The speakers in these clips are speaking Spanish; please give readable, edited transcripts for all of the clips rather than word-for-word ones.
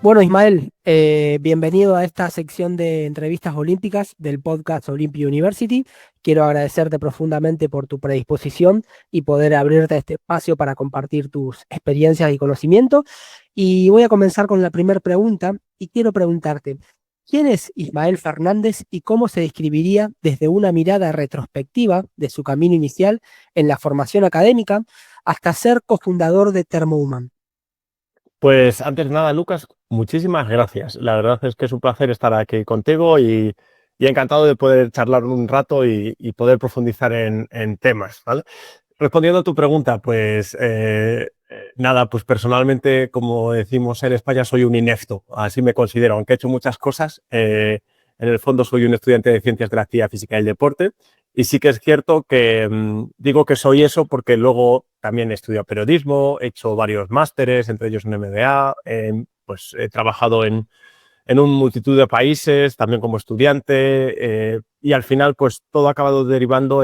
Bueno, Ismael, bienvenido a esta sección de entrevistas olímpicas del podcast Olympia University. Quiero agradecerte profundamente por tu predisposición y poder abrirte este espacio para compartir tus experiencias y conocimientos. Y voy a comenzar con la primera pregunta y quiero preguntarte, ¿quién es Ismael Fernández y cómo se describiría desde una mirada retrospectiva de su camino inicial en la formación académica hasta ser cofundador de Thermohuman? Pues antes de nada, Lucas, muchísimas gracias. La verdad es que es un placer estar aquí contigo y encantado de poder charlar un rato y poder profundizar en temas, ¿vale? Respondiendo a tu pregunta, pues nada, pues personalmente, como decimos en España, soy un inepto, así me considero, aunque he hecho muchas cosas. En el fondo soy un estudiante de Ciencias de la Actividad Física y el Deporte y sí que es cierto que digo que soy eso porque luego también he estudiado periodismo, he hecho varios másteres, entre ellos un MBA, pues he trabajado en una multitud de países, también como estudiante, y al final pues todo ha acabado derivando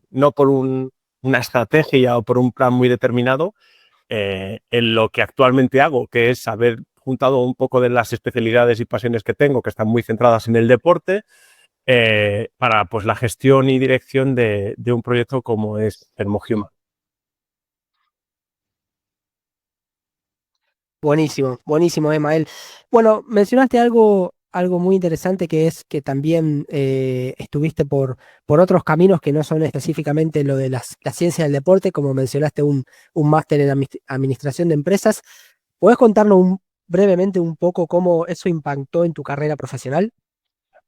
no por una estrategia o por un plan muy determinado, en lo que actualmente hago, que es haber juntado un poco de las especialidades y pasiones que tengo, que están muy centradas en el deporte, para pues la gestión y dirección de un proyecto como es Thermohuman. Buenísimo, buenísimo, Emael. Bueno, mencionaste algo muy interesante que es que también estuviste por otros caminos que no son específicamente lo de la ciencia del deporte, como mencionaste un máster en administración de empresas. ¿Puedes contarnos brevemente un poco cómo eso impactó en tu carrera profesional?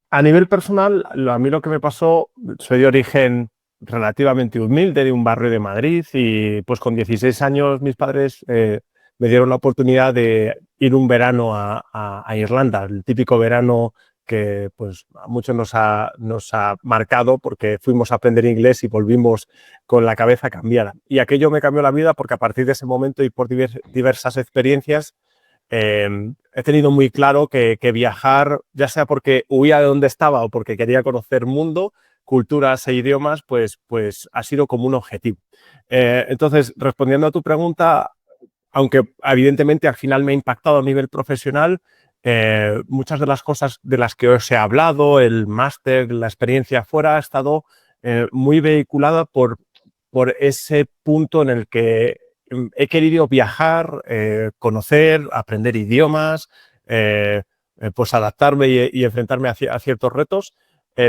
A nivel personal, a mí lo que me pasó, soy de origen relativamente humilde, de un barrio de Madrid, y pues con 16 años mis padres me dieron la oportunidad de ir un verano a Irlanda, el típico verano que pues a muchos nos ha marcado porque fuimos a aprender inglés y volvimos con la cabeza cambiada. Y aquello me cambió la vida porque a partir de ese momento y por diversas experiencias, he tenido muy claro que viajar, ya sea porque huía de donde estaba o porque quería conocer mundo, culturas e idiomas, pues ha sido como un objetivo. Entonces, respondiendo a tu pregunta, aunque evidentemente al final me ha impactado a nivel profesional, muchas de las cosas de las que os he hablado, el máster, la experiencia afuera, ha estado muy vehiculada por ese punto en el que he querido viajar, conocer, aprender idiomas, pues adaptarme y enfrentarme a ciertos retos,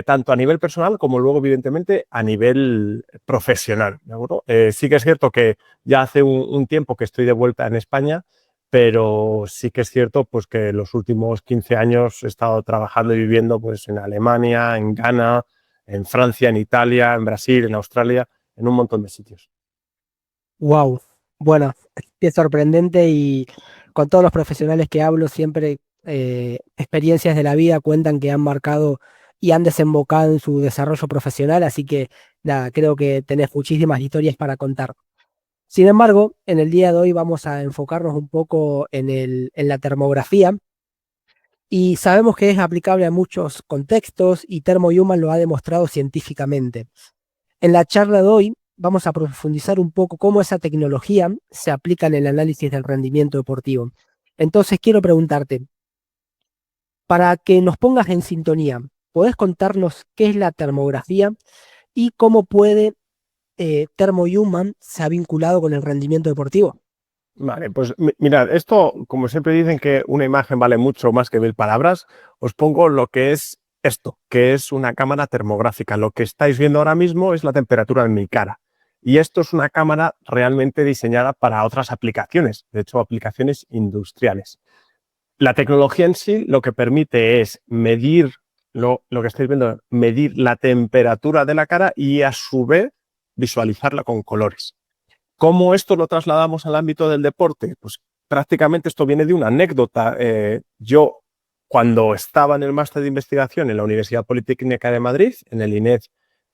tanto a nivel personal como luego, evidentemente, a nivel profesional. ¿De acuerdo? Sí que es cierto que ya hace un tiempo que estoy de vuelta en España, pero sí que es cierto pues, que los últimos 15 años he estado trabajando y viviendo pues, en Alemania, en Ghana, en Francia, en Italia, en Brasil, en Australia, en un montón de sitios. Wow, bueno, es sorprendente y con todos los profesionales que hablo, siempre experiencias de la vida cuentan que han marcado y han desembocado en su desarrollo profesional, así que nada, creo que tenés muchísimas historias para contar. Sin embargo, en el día de hoy vamos a enfocarnos un poco en la termografía y sabemos que es aplicable a muchos contextos y Thermo Human lo ha demostrado científicamente. En la charla de hoy vamos a profundizar un poco cómo esa tecnología se aplica en el análisis del rendimiento deportivo. Entonces quiero preguntarte, para que nos pongas en sintonía, ¿podés contarnos qué es la termografía y cómo puede Thermo Human se ha vinculado con el rendimiento deportivo? Vale, pues mirad, esto, como siempre dicen que una imagen vale mucho más que 1000 palabras, os pongo lo que es esto, que es una cámara termográfica. Lo que estáis viendo ahora mismo es la temperatura en mi cara. Y esto es una cámara realmente diseñada para otras aplicaciones, de hecho, aplicaciones industriales. La tecnología en sí lo que permite es medir lo que estáis viendo, medir la temperatura de la cara y a su vez visualizarla con colores. ¿Cómo esto lo trasladamos al ámbito del deporte? Pues prácticamente esto viene de una anécdota. Yo, cuando estaba en el máster de investigación en la Universidad Politécnica de Madrid, en el INED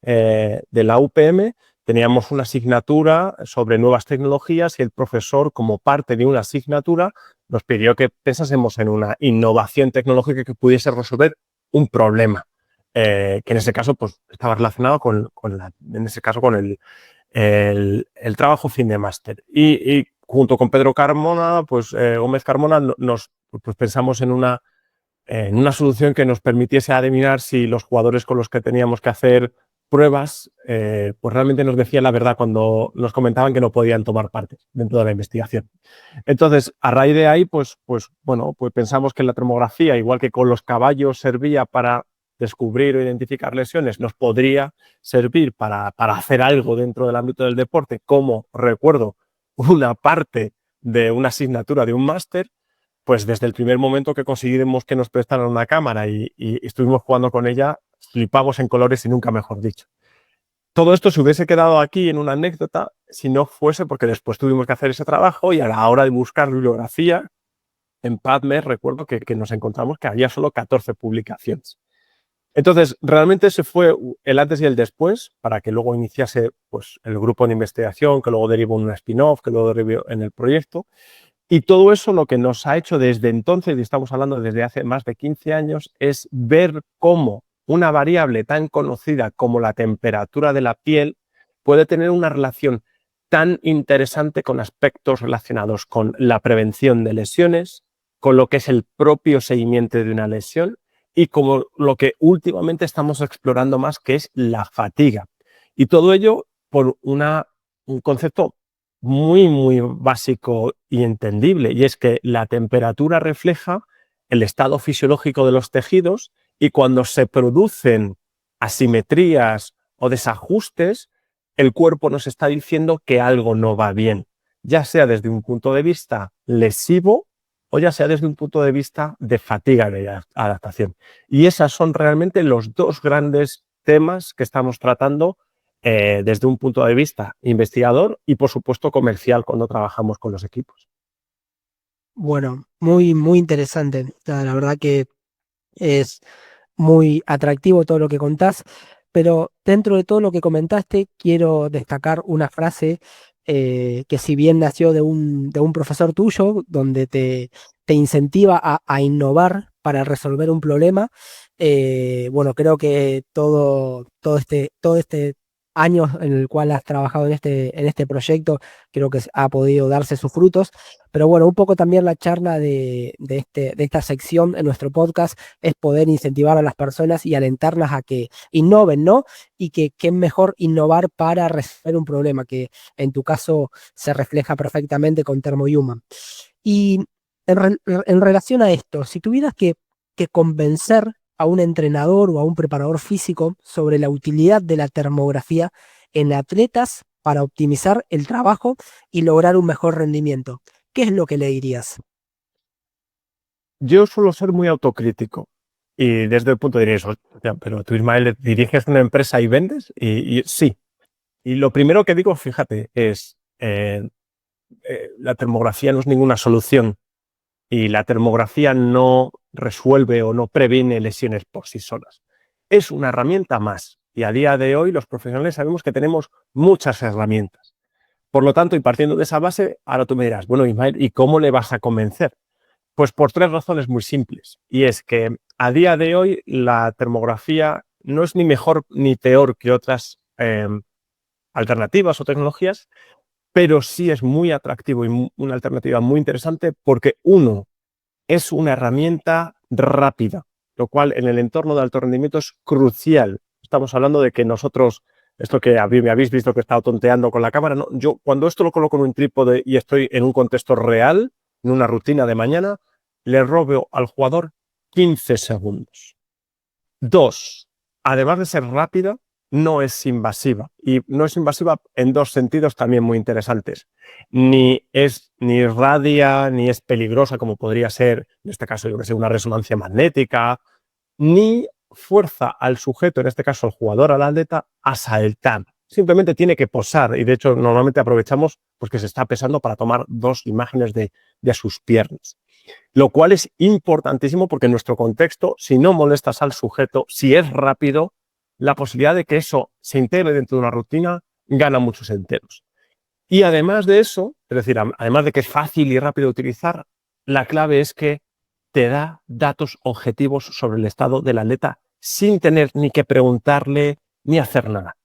de la UPM, teníamos una asignatura sobre nuevas tecnologías y el profesor, como parte de una asignatura, nos pidió que pensásemos en una innovación tecnológica que pudiese resolver un problema, que en ese caso pues, estaba relacionado en ese caso, con el trabajo fin de máster. Y junto con Pedro Carmona, pues Gómez Carmona, nos pues pensamos en una solución que nos permitiese adivinar si los jugadores con los que teníamos que hacer pruebas, pues realmente nos decían la verdad cuando nos comentaban que no podían tomar parte dentro de la investigación. Entonces, a raíz de ahí, pues pensamos que la termografía, igual que con los caballos servía para descubrir o identificar lesiones, nos podría servir para hacer algo dentro del ámbito del deporte, como recuerdo una parte de una asignatura de un máster. Pues desde el primer momento que conseguimos que nos prestaran una cámara y estuvimos jugando con ella, flipamos en colores y nunca mejor dicho. Todo esto se hubiese quedado aquí en una anécdota si no fuese porque después tuvimos que hacer ese trabajo y a la hora de buscar bibliografía, en PubMed recuerdo que nos encontramos que había solo 14 publicaciones. Entonces, realmente ese fue el antes y el después para que luego iniciase pues, el grupo de investigación, que luego derivó en un spin-off, que luego derivó en el proyecto. Y todo eso lo que nos ha hecho desde entonces, y estamos hablando desde hace más de 15 años, es ver cómo una variable tan conocida como la temperatura de la piel puede tener una relación tan interesante con aspectos relacionados con la prevención de lesiones, con lo que es el propio seguimiento de una lesión y como lo que últimamente estamos explorando más, que es la fatiga. Y todo ello por un concepto muy, muy básico y entendible, y es que la temperatura refleja el estado fisiológico de los tejidos y cuando se producen asimetrías o desajustes, el cuerpo nos está diciendo que algo no va bien, ya sea desde un punto de vista lesivo o ya sea desde un punto de vista de fatiga de adaptación. Y esos son realmente los dos grandes temas que estamos tratando desde un punto de vista investigador y, por supuesto, comercial cuando trabajamos con los equipos. Bueno, muy, muy interesante. La verdad que es muy atractivo todo lo que contás, pero dentro de todo lo que comentaste, quiero destacar una frase que si bien nació de un profesor tuyo, donde te incentiva a innovar para resolver un problema, bueno, creo que todo este años en el cual has trabajado en este proyecto, creo que ha podido darse sus frutos. Pero bueno, un poco también la charla de esta sección en nuestro podcast es poder incentivar a las personas y alentarlas a que innoven, ¿no? Y que es mejor innovar para resolver un problema, que en tu caso se refleja perfectamente con ThermoHuman. Y en relación a esto, si tuvieras que convencer a un entrenador o a un preparador físico sobre la utilidad de la termografía en atletas para optimizar el trabajo y lograr un mejor rendimiento, ¿qué es lo que le dirías? Yo suelo ser muy autocrítico y desde el punto de vista, pero tú, Ismael, diriges una empresa y vendes, y sí. Y lo primero que digo, fíjate, es la termografía no es ninguna solución y la termografía no resuelve o no previene lesiones por sí solas. Es una herramienta más y a día de hoy los profesionales sabemos que tenemos muchas herramientas. Por lo tanto, y partiendo de esa base, ahora tú me dirás, bueno, Ismael, ¿y cómo le vas a convencer? Pues por tres razones muy simples. Y es que a día de hoy la termografía no es ni mejor ni peor que otras alternativas o tecnologías, pero sí es muy atractivo y una alternativa muy interesante porque, uno, es una herramienta rápida, lo cual en el entorno de alto rendimiento es crucial. Estamos hablando de que nosotros, esto que me habéis visto que he estado tonteando con la cámara, ¿no? Yo cuando esto lo coloco en un trípode y estoy en un contexto real, en una rutina de mañana, le robo al jugador 15 segundos. Dos, además de ser rápida, no es invasiva. Y no es invasiva en dos sentidos también muy interesantes. Ni irradia, ni es peligrosa como podría ser, en este caso, yo que sé, una resonancia magnética, ni fuerza al sujeto, en este caso al jugador, al atleta, a saltar. Simplemente tiene que posar y de hecho normalmente aprovechamos pues, que se está pesando para tomar dos imágenes de sus piernas. Lo cual es importantísimo porque en nuestro contexto, si no molestas al sujeto, si es rápido, la posibilidad de que eso se integre dentro de una rutina gana muchos enteros. Y además de eso, es decir, además de que es fácil y rápido de utilizar, la clave es que te da datos objetivos sobre el estado del atleta sin tener ni que preguntarle ni hacer nada.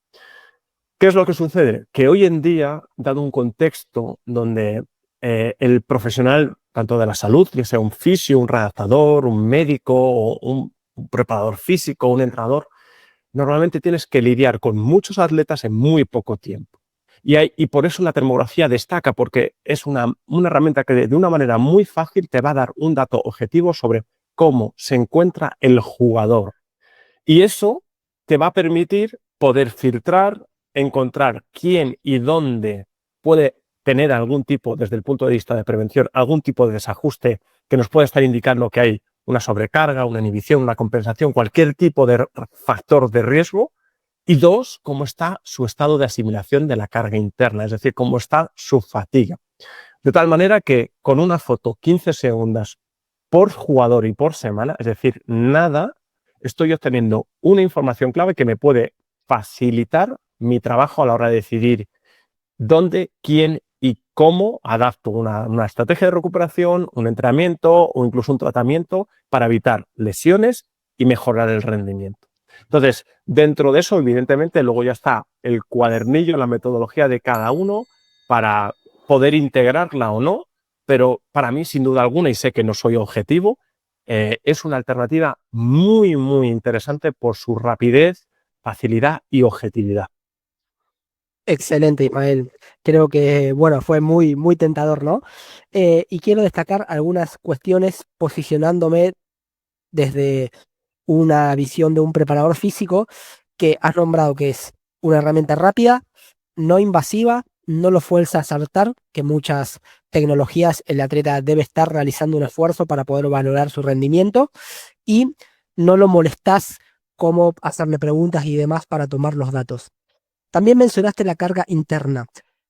¿Qué es lo que sucede? Que hoy en día, dado un contexto donde el profesional tanto de la salud, ya sea un fisio, un redactador, un médico o un preparador físico, un entrenador, normalmente tienes que lidiar con muchos atletas en muy poco tiempo. Y por eso la termografía destaca, porque es una herramienta que de una manera muy fácil te va a dar un dato objetivo sobre cómo se encuentra el jugador. Y eso te va a permitir poder filtrar, encontrar quién y dónde puede tener algún tipo, desde el punto de vista de prevención, algún tipo de desajuste que nos puede estar indicando que hay una sobrecarga, una inhibición, una compensación, cualquier tipo de factor de riesgo. Y dos, cómo está su estado de asimilación de la carga interna, es decir, cómo está su fatiga. De tal manera que con una foto 15 segundos por jugador y por semana, es decir, nada, estoy obteniendo una información clave que me puede facilitar mi trabajo a la hora de decidir dónde, quién y cómo adapto una estrategia de recuperación, un entrenamiento o incluso un tratamiento para evitar lesiones y mejorar el rendimiento. Entonces, dentro de eso, evidentemente, luego ya está el cuadernillo, la metodología de cada uno para poder integrarla o no, pero para mí, sin duda alguna, y sé que no soy objetivo, es una alternativa muy, muy interesante por su rapidez, facilidad y objetividad. Excelente, Ismael. Creo que, bueno, fue muy, muy tentador, ¿no? Y quiero destacar algunas cuestiones posicionándome desde una visión de un preparador físico que has nombrado que es una herramienta rápida, no invasiva, no lo fuerza a saltar, que muchas tecnologías el atleta debe estar realizando un esfuerzo para poder valorar su rendimiento y no lo molestas como hacerle preguntas y demás para tomar los datos. También mencionaste la carga interna.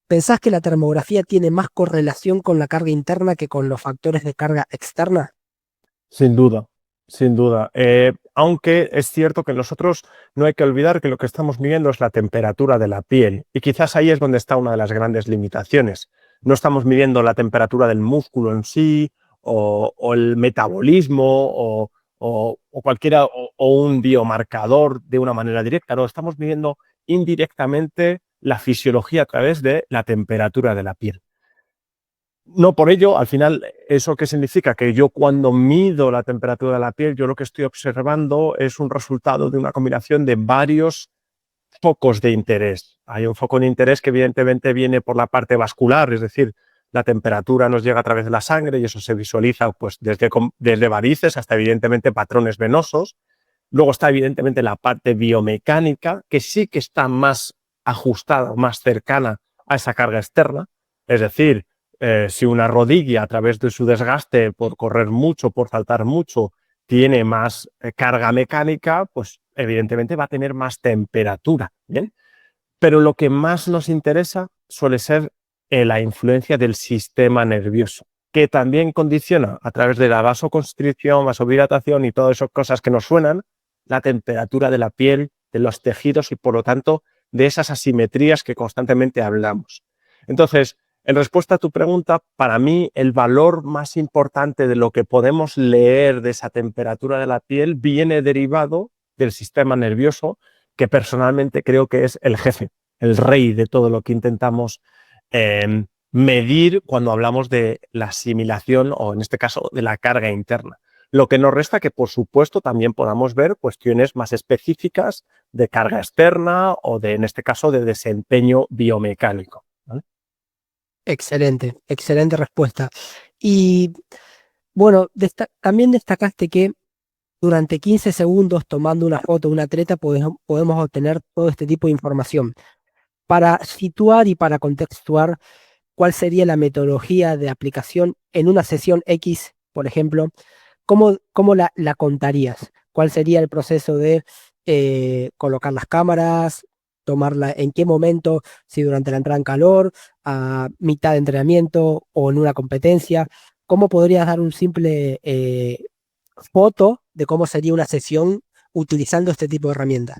¿Pensás que la termografía tiene más correlación con la carga interna que con los factores de carga externa? Sin duda, sin duda. Aunque es cierto que nosotros no hay que olvidar que lo que estamos midiendo es la temperatura de la piel y quizás ahí es donde está una de las grandes limitaciones. No estamos midiendo la temperatura del músculo en sí o el metabolismo o cualquiera o un biomarcador de una manera directa. No, estamos midiendo indirectamente la fisiología a través de la temperatura de la piel. No por ello, al final, ¿eso qué significa? Que yo cuando mido la temperatura de la piel, yo lo que estoy observando es un resultado de una combinación de varios focos de interés. Hay un foco de interés que evidentemente viene por la parte vascular, es decir, la temperatura nos llega a través de la sangre y eso se visualiza pues, desde varices hasta evidentemente patrones venosos. Luego está evidentemente la parte biomecánica, que sí que está más ajustada, más cercana a esa carga externa. Es decir, si una rodilla a través de su desgaste por correr mucho, por saltar mucho, tiene más carga mecánica, pues evidentemente va a tener más temperatura. ¿Bien? Pero lo que más nos interesa suele ser la influencia del sistema nervioso, que también condiciona a través de la vasoconstricción, vasodilatación y todas esas cosas que nos suenan, la temperatura de la piel, de los tejidos y por lo tanto de esas asimetrías que constantemente hablamos. Entonces, en respuesta a tu pregunta, para mí el valor más importante de lo que podemos leer de esa temperatura de la piel viene derivado del sistema nervioso, que personalmente creo que es el jefe, el rey de todo lo que intentamos medir cuando hablamos de la asimilación o en este caso de la carga interna. Lo que nos resta que, por supuesto, también podamos ver cuestiones más específicas de carga externa o de, en este caso, de desempeño biomecánico, ¿vale? Excelente, excelente respuesta. Y bueno, también destacaste que durante 15 segundos tomando una foto de un atleta podemos obtener todo este tipo de información. Para situar y para contextuar cuál sería la metodología de aplicación en una sesión X, por ejemplo, ¿cómo la contarías? ¿Cuál sería el proceso de colocar las cámaras, tomarla, en qué momento, si durante la entrada en calor, a mitad de entrenamiento o en una competencia? ¿Cómo podrías dar un simple foto de cómo sería una sesión utilizando este tipo de herramientas?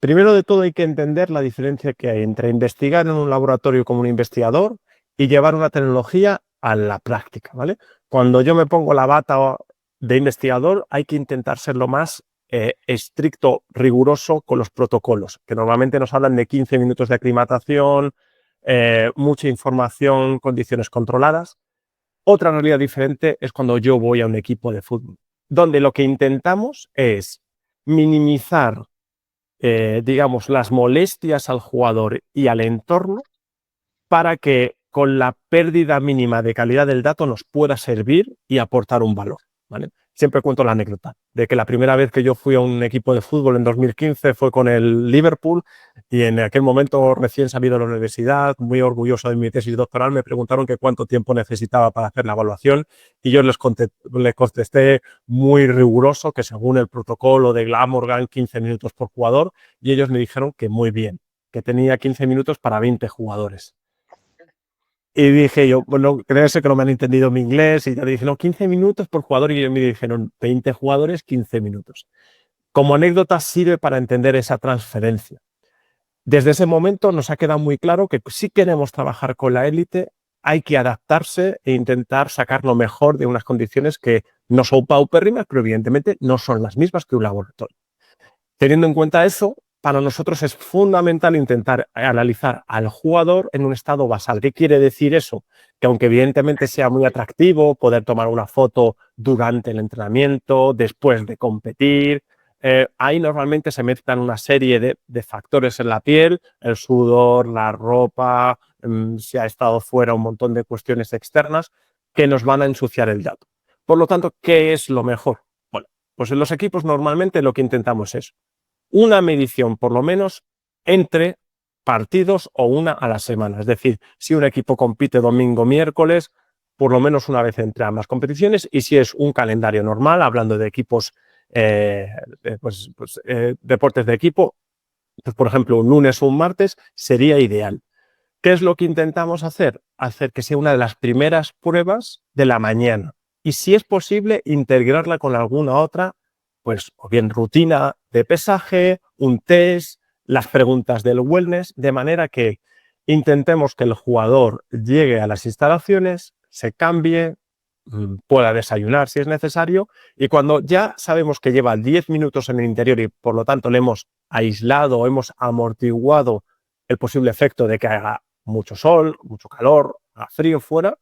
Primero de todo hay que entender la diferencia que hay entre investigar en un laboratorio como un investigador y llevar una tecnología a la práctica, ¿vale? Cuando yo me pongo la bata de investigador hay que intentar ser lo más estricto, riguroso con los protocolos, que normalmente nos hablan de 15 minutos de aclimatación, mucha información, condiciones controladas. Otra realidad diferente es cuando yo voy a un equipo de fútbol, donde lo que intentamos es minimizar, digamos, las molestias al jugador y al entorno para que con la pérdida mínima de calidad del dato nos pueda servir y aportar un valor, ¿vale? Siempre cuento la anécdota de que la primera vez que yo fui a un equipo de fútbol en 2015 fue con el Liverpool y en aquel momento recién salido de la universidad, muy orgulloso de mi tesis doctoral, me preguntaron que cuánto tiempo necesitaba para hacer la evaluación y yo les contesté muy riguroso que según el protocolo de Glamorgan 15 minutos por jugador y ellos me dijeron que muy bien, que tenía 15 minutos para 20 jugadores. Y dije yo, bueno, creo que no me han entendido mi inglés. Y yo le dije, no, 15 minutos por jugador. Y ellos me dijeron, 20 jugadores, 15 minutos. Como anécdota sirve para entender esa transferencia. Desde ese momento nos ha quedado muy claro que si queremos trabajar con la élite, hay que adaptarse e intentar sacar lo mejor de unas condiciones que no son paupérrimas, pero evidentemente no son las mismas que un laboratorio. Teniendo en cuenta eso, para nosotros es fundamental intentar analizar al jugador en un estado basal. ¿Qué quiere decir eso? Que aunque evidentemente sea muy atractivo poder tomar una foto durante el entrenamiento, después de competir, ahí normalmente se mezclan una serie de factores en la piel, el sudor, la ropa, si ha estado fuera, un montón de cuestiones externas que nos van a ensuciar el dato. Por lo tanto, ¿qué es lo mejor? Bueno, pues en los equipos normalmente lo que intentamos es una medición por lo menos entre partidos o una a la semana. Es decir, si un equipo compite domingo, miércoles, por lo menos una vez entre ambas competiciones y si es un calendario normal, hablando de equipos, deportes de equipo, pues por ejemplo un lunes o un martes sería ideal. ¿Qué es lo que intentamos hacer? Hacer que sea una de las primeras pruebas de la mañana y si es posible integrarla con alguna otra, pues o bien rutina de pesaje, un test, las preguntas del wellness, de manera que intentemos que el jugador llegue a las instalaciones, se cambie, pueda desayunar si es necesario y cuando ya sabemos que lleva 10 minutos en el interior y por lo tanto le hemos aislado o hemos amortiguado el posible efecto de que haga mucho sol, mucho calor, haga frío fuera,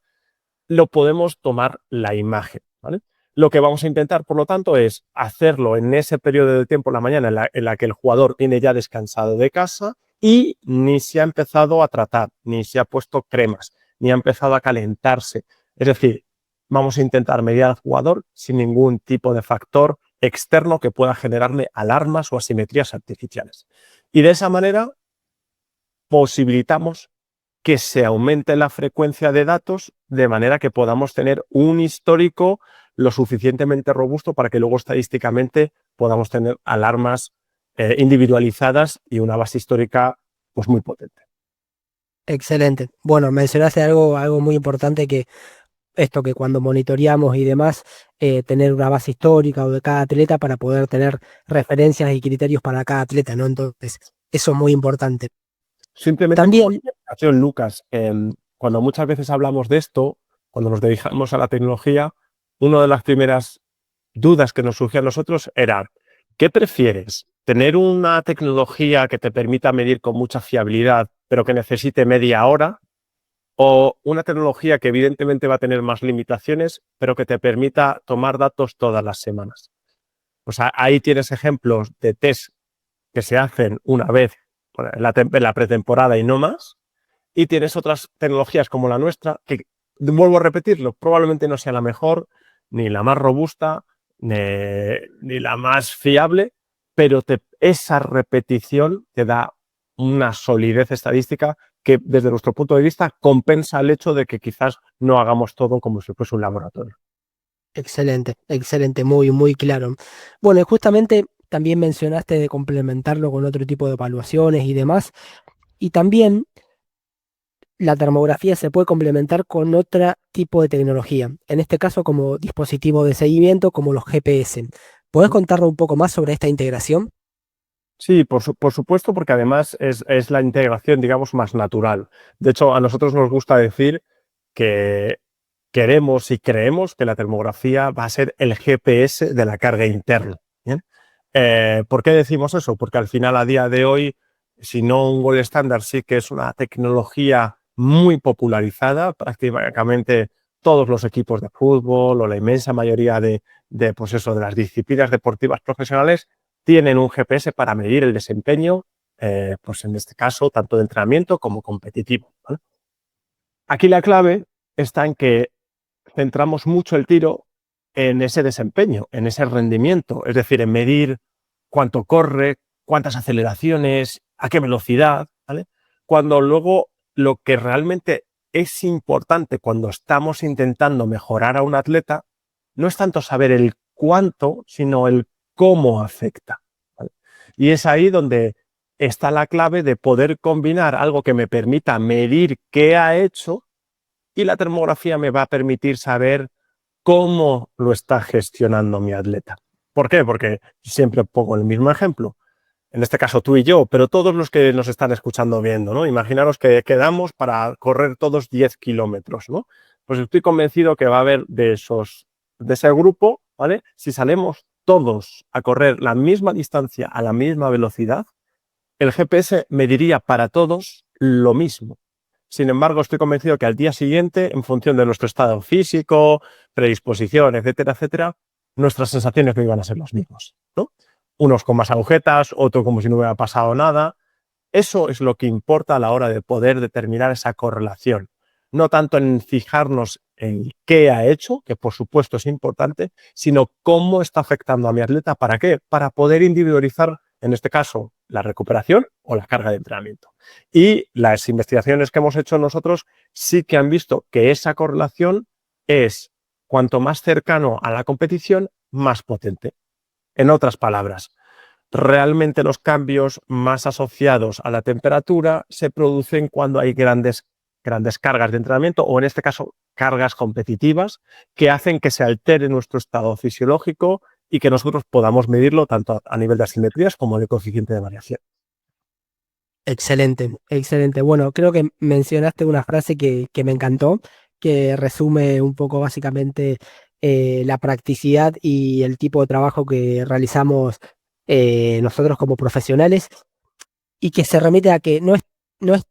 lo podemos tomar la imagen, ¿vale? Lo que vamos a intentar, por lo tanto, es hacerlo en ese periodo de tiempo, la mañana, en la que el jugador viene ya descansado de casa y ni se ha empezado a tratar, ni se ha puesto cremas, ni ha empezado a calentarse. Es decir, vamos a intentar medir al jugador sin ningún tipo de factor externo que pueda generarle alarmas o asimetrías artificiales. Y de esa manera posibilitamos que se aumente la frecuencia de datos de manera que podamos tener un histórico lo suficientemente robusto para que luego estadísticamente podamos tener alarmas individualizadas y una base histórica pues muy potente. Excelente. Bueno, mencionaste algo muy importante que esto que cuando monitoreamos y demás, tener una base histórica o de cada atleta para poder tener referencias y criterios para cada atleta, ¿no? Entonces, eso es muy importante. Simplemente como También, explicación, Lucas, cuando muchas veces hablamos de esto, cuando nos dedicamos a la tecnología, una de las primeras dudas que nos surgía a nosotros era, ¿qué prefieres? ¿Tener una tecnología que te permita medir con mucha fiabilidad, pero que necesite media hora? ¿O una tecnología que evidentemente va a tener más limitaciones, pero que te permita tomar datos todas las semanas? O sea, ahí tienes ejemplos de test que se hacen una vez en la pretemporada y no más. Y tienes otras tecnologías como la nuestra, que vuelvo a repetirlo, probablemente no sea la mejor, ni la más robusta, ni la más fiable, pero esa repetición te da una solidez estadística que desde nuestro punto de vista compensa el hecho de que quizás no hagamos todo como si fuese un laboratorio. excelente, excelente, muy, muy claro. Bueno, y justamente también mencionaste de complementarlo con otro tipo de evaluaciones y demás. Y también la termografía se puede complementar con otro tipo de tecnología, en este caso como dispositivo de seguimiento, como los GPS. ¿Puedes contarnos un poco más sobre esta integración? Sí, por supuesto, porque además es la integración, digamos, más natural. De hecho, a nosotros nos gusta decir que queremos y creemos que la termografía va a ser el GPS de la carga interna. ¿Bien? ¿Por qué decimos eso? Porque al final, a día de hoy, si no un gold estándar, sí que es una tecnología muy popularizada. Prácticamente todos los equipos de fútbol o la inmensa mayoría pues eso, de las disciplinas deportivas profesionales tienen un GPS para medir el desempeño, pues en este caso, tanto de entrenamiento como competitivo, ¿vale? Aquí la clave está en que centramos mucho el tiro en ese desempeño, en ese rendimiento, es decir, en medir cuánto corre, cuántas aceleraciones, a qué velocidad, ¿vale? Cuando luego lo que realmente es importante cuando estamos intentando mejorar a un atleta no es tanto saber el cuánto, sino el cómo afecta, ¿vale? Y es ahí donde está la clave de poder combinar algo que me permita medir qué ha hecho y la termografía me va a permitir saber cómo lo está gestionando mi atleta. ¿Por qué? Porque siempre pongo el mismo ejemplo. En este caso tú y yo, pero todos los que nos están escuchando viendo, ¿no? Imaginaros que quedamos para correr todos 10 kilómetros, ¿no? Pues estoy convencido que va a haber de ese grupo, ¿vale? Si salimos todos a correr la misma distancia a la misma velocidad, el GPS me diría para todos lo mismo. Sin embargo, estoy convencido que al día siguiente, en función de nuestro estado físico, predisposición, etcétera, etcétera, nuestras sensaciones no iban a ser las mismas, ¿no? Unos con más agujetas, otro como si no hubiera pasado nada. Eso es lo que importa a la hora de poder determinar esa correlación. No tanto en fijarnos en qué ha hecho, que por supuesto es importante, sino cómo está afectando a mi atleta. ¿Para qué? Para poder individualizar, en este caso, la recuperación o la carga de entrenamiento. Y las investigaciones que hemos hecho nosotros sí que han visto que esa correlación es, cuanto más cercano a la competición, más potente. En otras palabras, realmente los cambios más asociados a la temperatura se producen cuando hay grandes cargas de entrenamiento o en este caso cargas competitivas que hacen que se altere nuestro estado fisiológico y que nosotros podamos medirlo tanto a nivel de asimetrías como de coeficiente de variación. Excelente, excelente. Bueno, creo que mencionaste una frase que me encantó, que resume un poco básicamente la practicidad y el tipo de trabajo que realizamos nosotros como profesionales y que se remite a que no es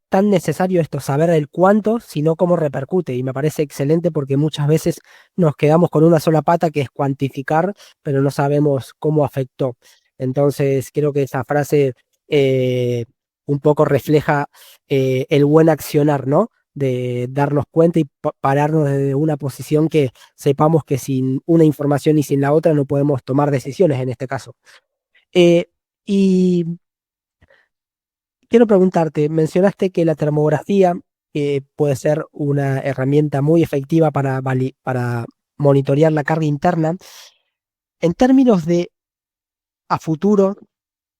tan necesario esto, saber el cuánto, sino cómo repercute. Y me parece excelente porque muchas veces nos quedamos con una sola pata que es cuantificar, pero no sabemos cómo afectó. Entonces, creo que esa frase un poco refleja el buen accionar, ¿no? De darnos cuenta y pararnos desde una posición que sepamos que sin una información y sin la otra no podemos tomar decisiones en este caso. Eh, y quiero preguntarte, mencionaste que la termografía puede ser una herramienta muy efectiva para monitorear la carga interna. En términos de a futuro,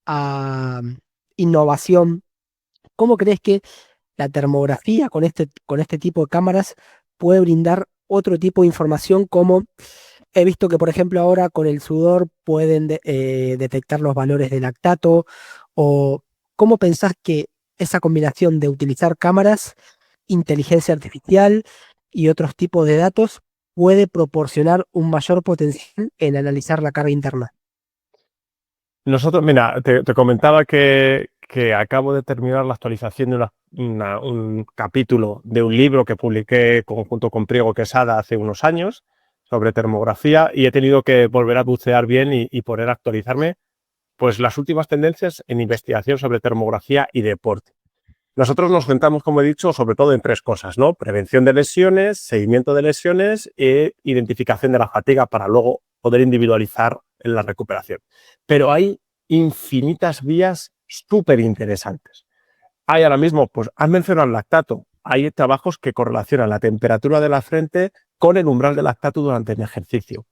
a innovación, ¿cómo crees que la termografía con este tipo de cámaras puede brindar otro tipo de información como he visto que, por ejemplo, ahora con el sudor pueden detectar los valores de lactato o cómo pensás que esa combinación de utilizar cámaras, inteligencia artificial y otros tipos de datos puede proporcionar un mayor potencial en analizar la carga interna? Nosotros, mira, te comentaba que acabo de terminar la actualización de un capítulo de un libro que publiqué junto con Priego Quesada hace unos años sobre termografía y he tenido que volver a bucear bien y poder actualizarme pues las últimas tendencias en investigación sobre termografía y deporte. Nosotros nos centramos, como he dicho, sobre todo en tres cosas, ¿no? Prevención de lesiones, seguimiento de lesiones e identificación de la fatiga para luego poder individualizar en la recuperación. Pero hay infinitas vías súper interesantes. Hay ahora mismo, pues has mencionado el lactato. Hay trabajos que correlacionan la temperatura de la frente con el umbral de lactato durante el ejercicio.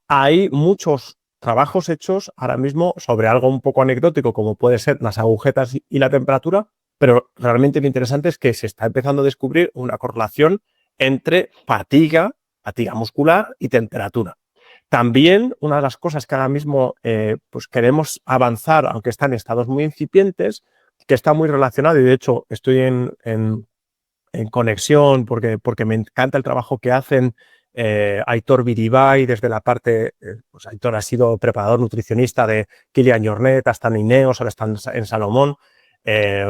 Hay muchos trabajos hechos ahora mismo sobre algo un poco anecdótico, como puede ser las agujetas y la temperatura, pero realmente lo interesante es que se está empezando a descubrir una correlación entre fatiga muscular y temperatura. También una de las cosas que ahora mismo pues queremos avanzar, aunque está en estados muy incipientes, que está muy relacionado y de hecho estoy en conexión porque me encanta el trabajo que hacen Aitor Biribay desde la parte, pues Aitor ha sido preparador nutricionista de Kilian Jornet, hasta en Ineos, ahora están en Salomón.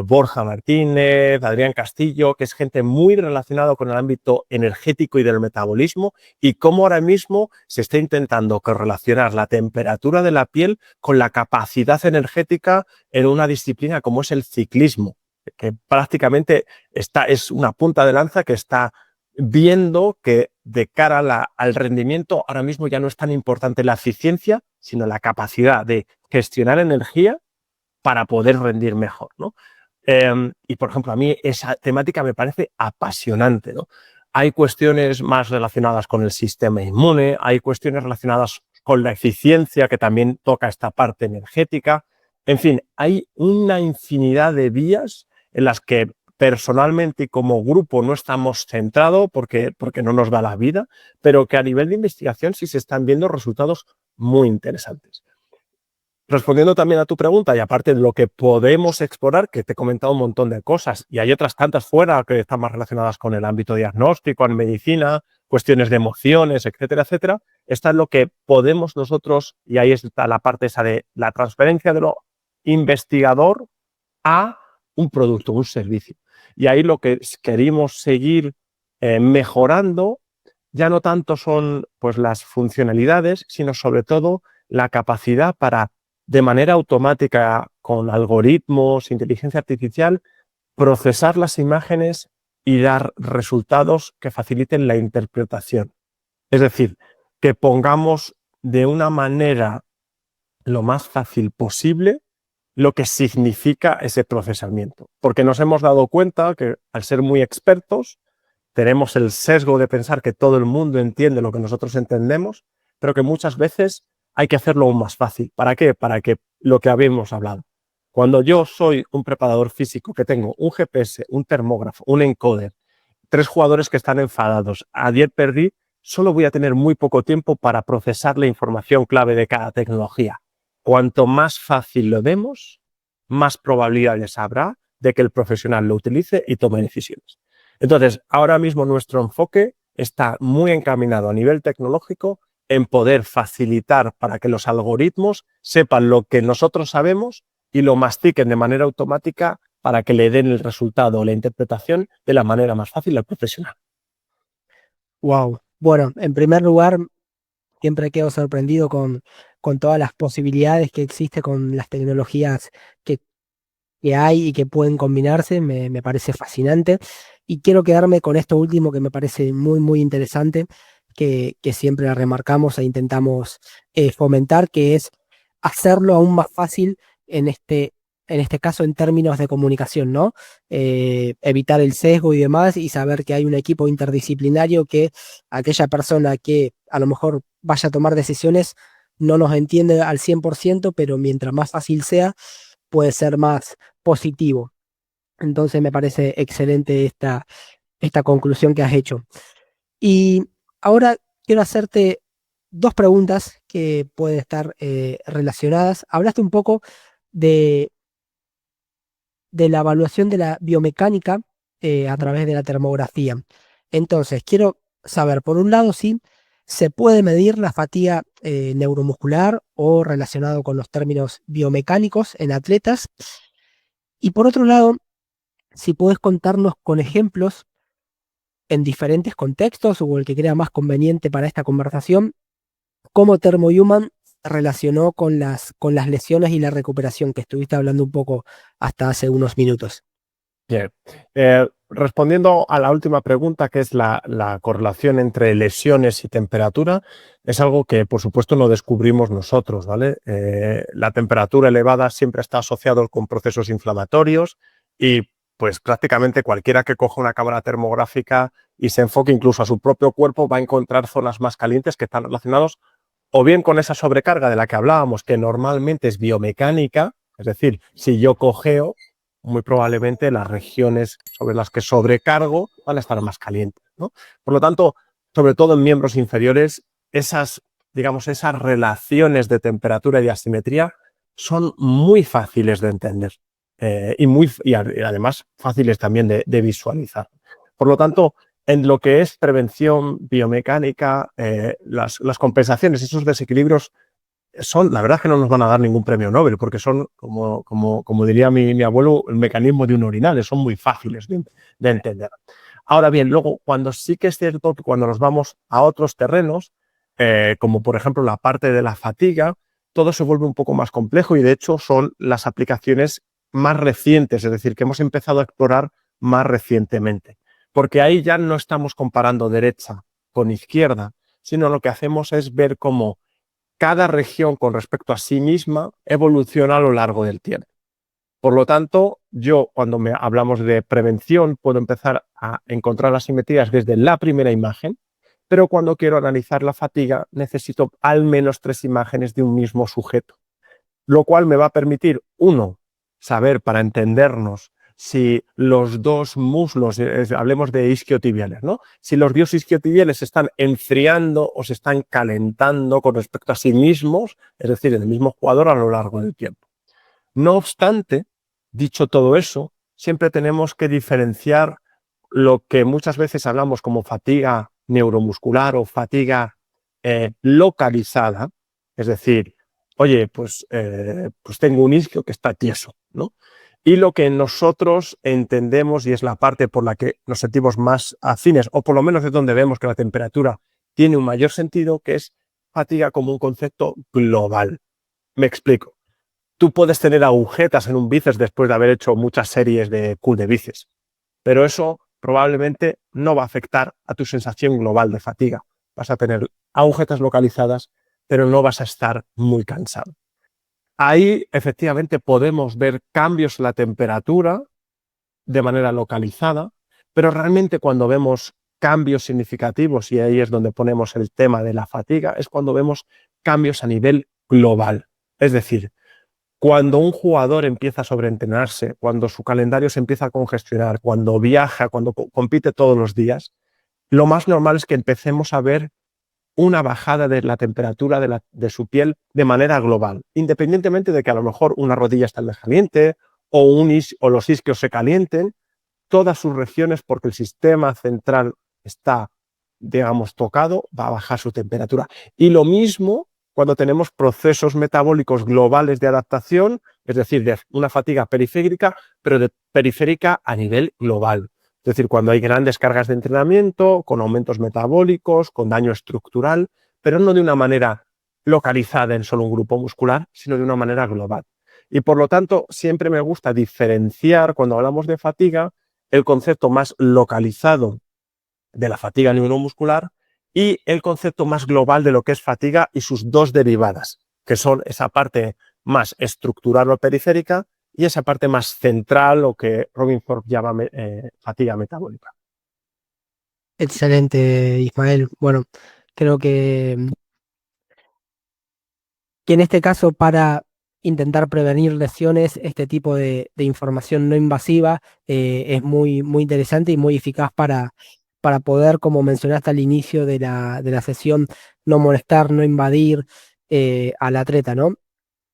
Borja Martínez, Adrián Castillo, que es gente muy relacionada con el ámbito energético y del metabolismo, y cómo ahora mismo se está intentando correlacionar la temperatura de la piel con la capacidad energética en una disciplina como es el ciclismo, que prácticamente es una punta de lanza que está viendo que de cara al rendimiento ahora mismo ya no es tan importante la eficiencia, sino la capacidad de gestionar energía para poder rendir mejor, ¿no? Y, por ejemplo, a mí esa temática me parece apasionante, ¿no? Hay cuestiones más relacionadas con el sistema inmune, hay cuestiones relacionadas con la eficiencia, que también toca esta parte energética. En fin, hay una infinidad de vías en las que personalmente y como grupo no estamos centrados porque no nos da la vida, pero que a nivel de investigación sí se están viendo resultados muy interesantes. Respondiendo también a tu pregunta, y aparte de lo que podemos explorar, que te he comentado un montón de cosas, y hay otras tantas fuera que están más relacionadas con el ámbito diagnóstico, en medicina, cuestiones de emociones, etcétera, etcétera. Esta es lo que podemos nosotros, y ahí está la parte esa de la transferencia de lo investigador a un producto, un servicio. Y ahí lo que queremos seguir mejorando ya no tanto son pues las funcionalidades, sino sobre todo la capacidad para, de manera automática, con algoritmos, inteligencia artificial, procesar las imágenes y dar resultados que faciliten la interpretación. Es decir, que pongamos de una manera lo más fácil posible lo que significa ese procesamiento. Porque nos hemos dado cuenta que al ser muy expertos, tenemos el sesgo de pensar que todo el mundo entiende lo que nosotros entendemos, pero que muchas veces hay que hacerlo aún más fácil. ¿Para qué? Para que lo que habíamos hablado. Cuando yo soy un preparador físico que tengo un GPS, un termógrafo, un encoder, 3 jugadores que están enfadados, ayer perdí, solo voy a tener muy poco tiempo para procesar la información clave de cada tecnología. Cuanto más fácil lo demos, más probabilidades habrá de que el profesional lo utilice y tome decisiones. Entonces, ahora mismo nuestro enfoque está muy encaminado a nivel tecnológico en poder facilitar para que los algoritmos sepan lo que nosotros sabemos y lo mastiquen de manera automática para que le den el resultado o la interpretación de la manera más fácil al profesional. Wow. Bueno, en primer lugar, siempre quedo sorprendido con todas las posibilidades que existe con las tecnologías que, que hay y que pueden combinarse. Me parece fascinante. Y quiero quedarme con esto último que me parece muy, muy interesante, que siempre remarcamos e intentamos fomentar, que es hacerlo aún más fácil en en este caso en términos de comunicación, ¿no? Evitar el sesgo y demás y saber que hay un equipo interdisciplinario que aquella persona que a lo mejor vaya a tomar decisiones no nos entiende al 100%, pero mientras más fácil sea, puede ser más positivo. Entonces me parece excelente esta conclusión que has hecho. Y ahora quiero hacerte dos preguntas que pueden estar relacionadas. Hablaste un poco de, de la evaluación de la biomecánica a través de la termografía. Entonces, quiero saber, por un lado, si se puede medir la fatiga neuromuscular o relacionado con los términos biomecánicos en atletas. Y por otro lado, si puedes contarnos con ejemplos en diferentes contextos o el que crea más conveniente para esta conversación, cómo ThermoHuman relacionó con las lesiones y la recuperación que estuviste hablando un poco hasta hace unos minutos. Bien. Respondiendo a la última pregunta, que es la correlación entre lesiones y temperatura, es algo que, por supuesto, no descubrimos nosotros, ¿vale? La temperatura elevada siempre está asociada con procesos inflamatorios y, pues, prácticamente cualquiera que coja una cámara termográfica y se enfoque incluso a su propio cuerpo va a encontrar zonas más calientes que están relacionados o bien con esa sobrecarga de la que hablábamos, que normalmente es biomecánica, es decir, si yo cojeo, muy probablemente las regiones sobre las que sobrecargo van a estar más calientes, ¿no? Por lo tanto, sobre todo en miembros inferiores, esas, digamos, esas relaciones de temperatura y de asimetría son muy fáciles de entender y además fáciles también de visualizar. Por lo tanto, en lo que es prevención biomecánica, las compensaciones, esos desequilibrios la verdad es que no nos van a dar ningún premio Nobel, porque son, como diría mi abuelo, el mecanismo de un urinal, son muy fáciles de entender. Ahora bien, luego, cuando sí que es cierto que cuando nos vamos a otros terrenos, como por ejemplo la parte de la fatiga, todo se vuelve un poco más complejo y de hecho son las aplicaciones más recientes, es decir, que hemos empezado a explorar más recientemente. Porque ahí ya no estamos comparando derecha con izquierda, sino lo que hacemos es ver cómo cada región con respecto a sí misma evoluciona a lo largo del tiempo. Por lo tanto, yo cuando hablamos de prevención puedo empezar a encontrar las simetrías desde la primera imagen, pero cuando quiero analizar la fatiga necesito al menos 3 imágenes de un mismo sujeto, lo cual me va a permitir, uno, saber para entendernos si los dos muslos, hablemos de isquiotibiales, ¿no? Si los dos isquiotibiales se están enfriando o se están calentando con respecto a sí mismos, es decir, en el mismo jugador a lo largo del tiempo. No obstante, dicho todo eso, siempre tenemos que diferenciar lo que muchas veces hablamos como fatiga neuromuscular o fatiga localizada, es decir, oye, pues tengo un isquio que está tieso, ¿no? Y lo que nosotros entendemos, y es la parte por la que nos sentimos más afines, o por lo menos es donde vemos que la temperatura tiene un mayor sentido, que es fatiga como un concepto global. Me explico. Tú puedes tener agujetas en un bíceps después de haber hecho muchas series de curl de bíceps, pero eso probablemente no va a afectar a tu sensación global de fatiga. Vas a tener agujetas localizadas, pero no vas a estar muy cansado. Ahí efectivamente podemos ver cambios en la temperatura de manera localizada, pero realmente cuando vemos cambios significativos, y ahí es donde ponemos el tema de la fatiga, es cuando vemos cambios a nivel global. Es decir, cuando un jugador empieza a sobreentrenarse, cuando su calendario se empieza a congestionar, cuando viaja, cuando compite todos los días, lo más normal es que empecemos a ver una bajada de la temperatura de su piel de manera global, independientemente de que a lo mejor una rodilla está caliente o los isquios se calienten, todas sus regiones, porque el sistema central está, digamos, tocado, va a bajar su temperatura. Y lo mismo cuando tenemos procesos metabólicos globales de adaptación, es decir, de una fatiga periférica, pero periférica a nivel global. Es decir, cuando hay grandes cargas de entrenamiento, con aumentos metabólicos, con daño estructural, pero no de una manera localizada en solo un grupo muscular, sino de una manera global. Y por lo tanto, siempre me gusta diferenciar, cuando hablamos de fatiga, el concepto más localizado de la fatiga neuromuscular y el concepto más global de lo que es fatiga y sus dos derivadas, que son esa parte más estructural o periférica y esa parte más central, o que Robin Thorpe llama fatiga metabólica. Excelente, Ismael. Bueno, creo que en este caso, para intentar prevenir lesiones, este tipo de información no invasiva es muy interesante y muy eficaz para poder, como mencionaste al inicio de la sesión, no molestar, no invadir al atleta, ¿no?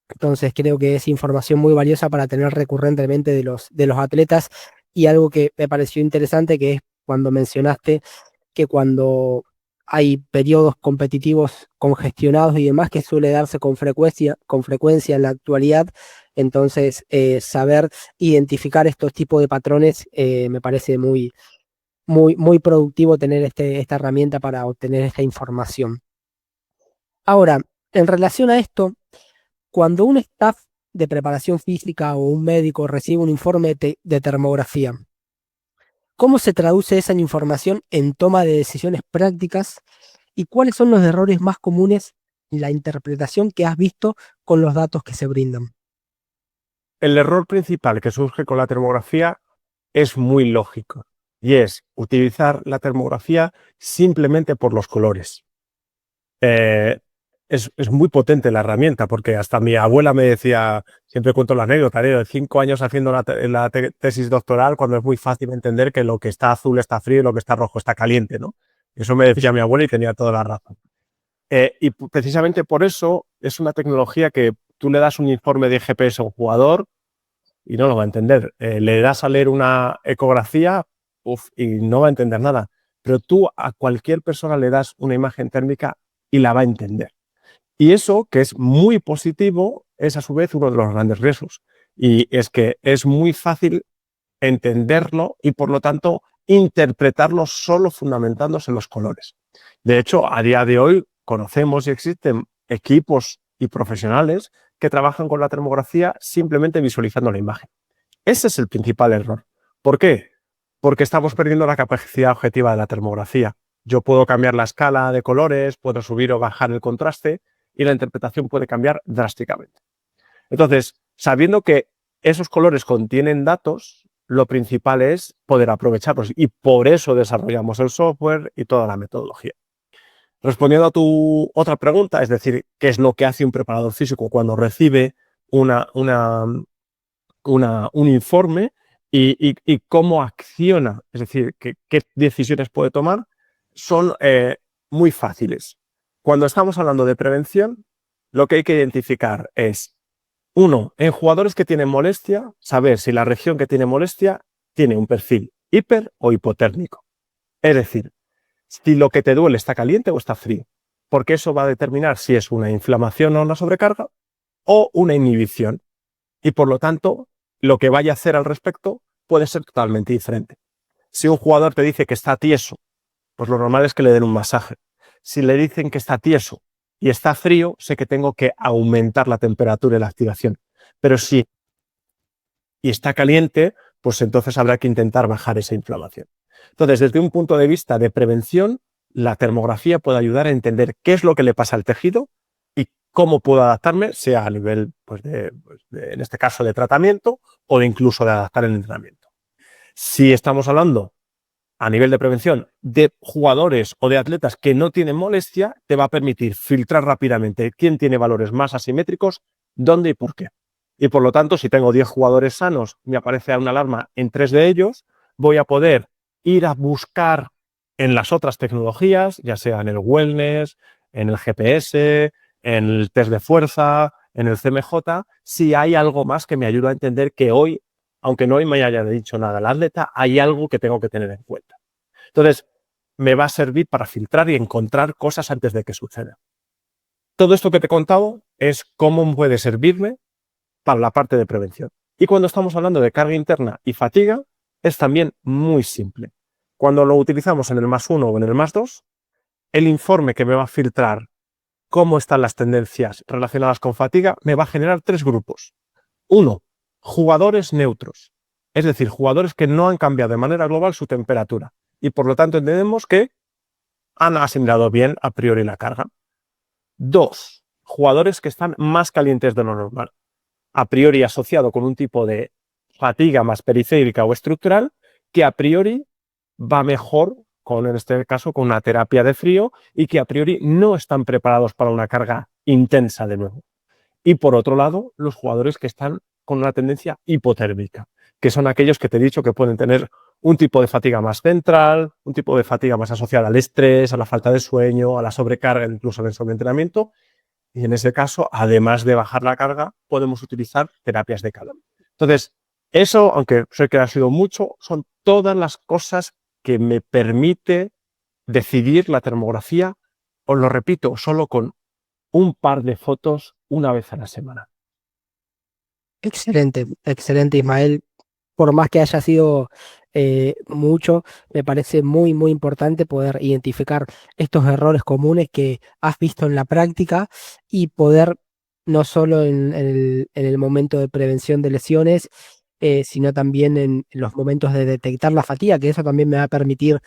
Entonces creo que es información muy valiosa para tener recurrentemente de los atletas. Y algo que me pareció interesante, que es cuando mencionaste que cuando hay periodos competitivos congestionados y demás, que suele darse con frecuencia en la actualidad. Entonces, saber identificar estos tipos de patrones me parece muy productivo tener esta herramienta para obtener esta información. Ahora, en relación a esto, cuando un staff de preparación física o un médico recibe un informe de termografía, ¿cómo se traduce esa información en toma de decisiones prácticas y cuáles son los errores más comunes en la interpretación que has visto con los datos que se brindan? El error principal que surge con la termografía es muy lógico y es utilizar la termografía simplemente por los colores. Es muy potente la herramienta, porque hasta mi abuela me decía, siempre cuento la anécdota, de 5 años haciendo la tesis doctoral, cuando es muy fácil entender que lo que está azul está frío y lo que está rojo está caliente, ¿no? Eso me decía mi abuela y tenía toda la razón. Y precisamente por eso es una tecnología que tú le das un informe de GPS a un jugador y no lo va a entender. Le das a leer una ecografía y no va a entender nada. Pero tú a cualquier persona le das una imagen térmica y la va a entender. Y eso, que es muy positivo, es a su vez uno de los grandes riesgos. Y es que es muy fácil entenderlo y, por lo tanto, interpretarlo solo fundamentándose en los colores. De hecho, a día de hoy conocemos y existen equipos y profesionales que trabajan con la termografía simplemente visualizando la imagen. Ese es el principal error. ¿Por qué? Porque estamos perdiendo la capacidad objetiva de la termografía. Yo puedo cambiar la escala de colores, puedo subir o bajar el contraste y la interpretación puede cambiar drásticamente. Entonces, sabiendo que esos colores contienen datos, lo principal es poder aprovecharlos y por eso desarrollamos el software y toda la metodología. Respondiendo a tu otra pregunta, es decir, ¿qué es lo que hace un preparador físico cuando recibe un informe y cómo acciona? Es decir, qué decisiones puede tomar, son muy fáciles. Cuando estamos hablando de prevención, lo que hay que identificar es, uno, en jugadores que tienen molestia, saber si la región que tiene molestia tiene un perfil hiper o hipotérmico. Es decir, si lo que te duele está caliente o está frío, porque eso va a determinar si es una inflamación o una sobrecarga o una inhibición. Y por lo tanto, lo que vaya a hacer al respecto puede ser totalmente diferente. Si un jugador te dice que está tieso, pues lo normal es que le den un masaje. Si le dicen que está tieso y está frío, sé que tengo que aumentar la temperatura y la activación. Pero si está caliente, pues entonces habrá que intentar bajar esa inflamación. Entonces, desde un punto de vista de prevención, la termografía puede ayudar a entender qué es lo que le pasa al tejido y cómo puedo adaptarme, sea a nivel, en este caso, de tratamiento o de incluso de adaptar el entrenamiento. Si estamos hablando a nivel de prevención de jugadores o de atletas que no tienen molestia, te va a permitir filtrar rápidamente quién tiene valores más asimétricos, dónde y por qué. Y por lo tanto, si tengo 10 jugadores sanos, me aparece una alarma en 3 de ellos, voy a poder ir a buscar en las otras tecnologías, ya sea en el wellness, en el GPS, en el test de fuerza, en el CMJ, si hay algo más que me ayuda a entender que hoy, aunque no me haya dicho nada el atleta, hay algo que tengo que tener en cuenta. Entonces, me va a servir para filtrar y encontrar cosas antes de que suceda. Todo esto que te he contado es cómo puede servirme para la parte de prevención. Y cuando estamos hablando de carga interna y fatiga, es también muy simple. Cuando lo utilizamos en el +1 o en el +2, el informe que me va a filtrar cómo están las tendencias relacionadas con fatiga me va a generar 3 grupos. Uno, jugadores neutros, es decir, jugadores que no han cambiado de manera global su temperatura y por lo tanto entendemos que han asimilado bien a priori la carga. 2, jugadores que están más calientes de lo normal, a priori asociado con un tipo de fatiga más periférica o estructural que a priori va mejor en este caso, con una terapia de frío y que a priori no están preparados para una carga intensa de nuevo. Y por otro lado, los jugadores que están con una tendencia hipotérmica, que son aquellos que te he dicho que pueden tener un tipo de fatiga más central, un tipo de fatiga más asociada al estrés, a la falta de sueño, a la sobrecarga, incluso al sobreentrenamiento. Y en ese caso, además de bajar la carga, podemos utilizar terapias de calor. Entonces, eso, aunque sé que ha sido mucho, son todas las cosas que me permite decidir la termografía, os lo repito, solo con un par de fotos una vez a la semana. Excelente, excelente, Ismael. Por más que haya sido mucho, me parece muy, muy importante poder identificar estos errores comunes que has visto en la práctica y poder, no solo en el momento de prevención de lesiones, sino también en los momentos de detectar la fatiga, que eso también me va a permitir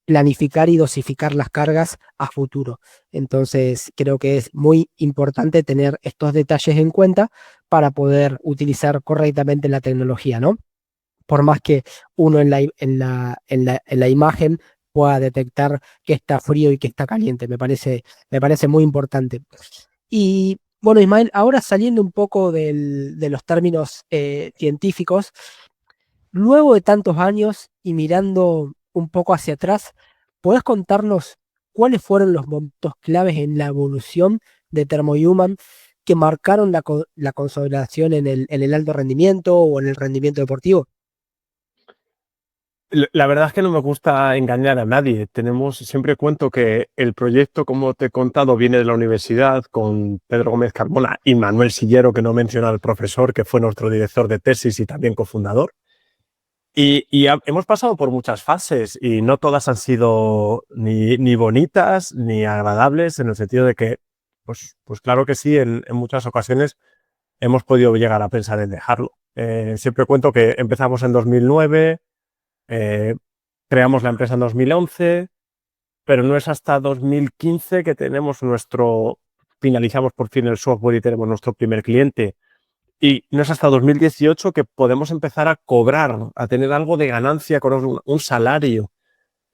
planificar y dosificar las cargas a futuro. Entonces, creo que es muy importante tener estos detalles en cuenta para poder utilizar correctamente la tecnología, ¿no? Por más que uno en la imagen pueda detectar que está frío y que está caliente. Me parece muy importante. Y bueno, Ismael, ahora saliendo un poco de los términos científicos, luego de tantos años y mirando un poco hacia atrás, ¿podés contarnos cuáles fueron los momentos claves en la evolución de Thermohuman que marcaron la consolidación en el alto rendimiento o en el rendimiento deportivo? La verdad es que no me gusta engañar a nadie. Siempre cuento que el proyecto, como te he contado, viene de la universidad con Pedro Gómez Carmona y Manuel Sillero, que no menciona al profesor, que fue nuestro director de tesis y también cofundador. Hemos pasado por muchas fases y no todas han sido ni bonitas ni agradables, en el sentido de que, pues claro que sí, en muchas ocasiones hemos podido llegar a pensar en dejarlo. Siempre cuento que empezamos en 2009, creamos la empresa en 2011, pero no es hasta 2015 que finalizamos por fin el software y tenemos nuestro primer cliente. Y no es hasta 2018 que podemos empezar a cobrar, a tener algo de ganancia con un salario.